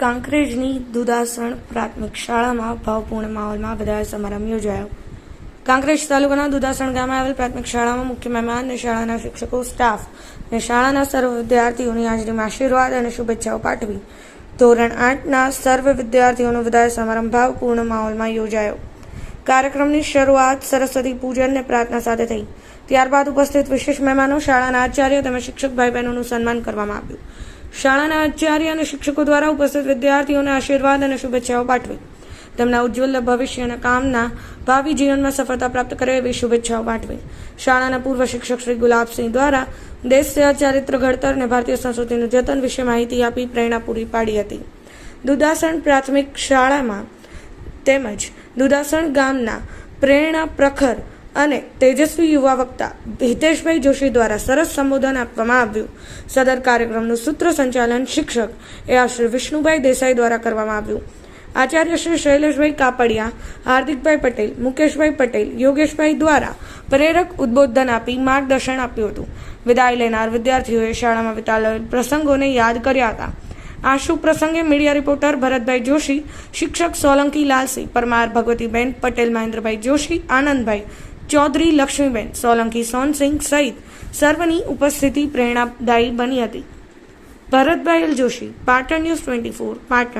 કાંકરેજની દુધાસણ પ્રાથમિક શાળામાં ભાવપૂર્ણ માહોલમાં વિદાય સમારંભ યોજાયો. કાંકરેજ તાલુકાના દુધાસણ ગામે આવેલ પ્રાથમિક શાળામાં મુખ્ય મહેમાન અને શાળાના શિક્ષકો, સ્ટાફ અને શાળાના સર્વ વિદ્યાર્થીઓની હાજરીમાં આશીર્વાદ અને શુભેચ્છાઓ પાઠવી ધોરણ 8ના સર્વ વિદ્યાર્થીઓનો વિદાય સમારંભ ભાવપૂર્ણ માહોલમાં યોજાયો. કાર્યક્રમની શરૂઆત સરસ્વતી પૂજન અને પ્રાર્થના સાથે થઈ. ત્યારબાદ ઉપસ્થિત વિશેષ મહેમાનો, શાળાના આચાર્ય તેમજ શિક્ષક ભાઈ બહેનોનું સન્માન કરવામાં આવ્યું. શાળાના આચાર્ય અને શિક્ષકો દ્વારા ઉપસ્થિત વિદ્યાર્થીઓને આશીર્વાદ અને શુભેચ્છાઓ પાઠવી તેમના ઉજ્જવલ ભવિષ્યના કામના ભાવિ જીવનમાં સફળતા પ્રાપ્ત કરે એવી શુભેચ્છાઓ પાઠવી. શાળાના પૂર્વ શિક્ષક શ્રી ગુલાબસિંહ દ્વારા દેશ સેવા, ચારિત્ર ઘડતર અને ભારતીય સંસ્કૃતિનું જતન વિશે માહિતી આપી પ્રેરણા પૂરી પાડી હતી. દુધાસણ પ્રાથમિક શાળામાં તેમજ દુધાસણ ગામના પ્રેરણા પ્રખર અને તેજસ્વી યુવા વક્તા હિતેશભાઈ જોશી દ્વારા સરસ સંબોધન આપવામાં આવ્યું. સદર કાર્યક્રમનું સૂત્ર સંચાલન શિક્ષક શ્રી વિષ્ણુભાઈ દેસાઈ દ્વારા કરવામાં આવ્યું. આચાર્ય શ્રી શૈલેષભાઈ કાપડિયા, હાર્દિકભાઈ પટેલ, મુકેશભાઈ પટેલ, યોગેશભાઈ દ્વારા પ્રેરક ઉદ્બોધન આપી માર્ગદર્શન આપ્યું હતું. વિદાય લેનાર વિદ્યાર્થીઓએ શાળામાં વિતાવેલ પ્રસંગોને યાદ કર્યા હતા. આ શુભ પ્રસંગે મીડિયા રિપોર્ટર ભરતભાઈ જોશી, શિક્ષક સોલંકી લાલસિંહ પરમાર, ભગવતીબેન પટેલ, મહેન્દ્રભાઈ જોશી, આનંદભાઈ ચૌધરી, લક્ષ્મીબેન સોલંકી, સોનસિંહ સહિત સર્વની ઉપસ્થિતિ પ્રેરણાદાયી બની હતી. ભરતભાઈ જોશી, પાટણ ન્યૂઝ 24, પાટણ.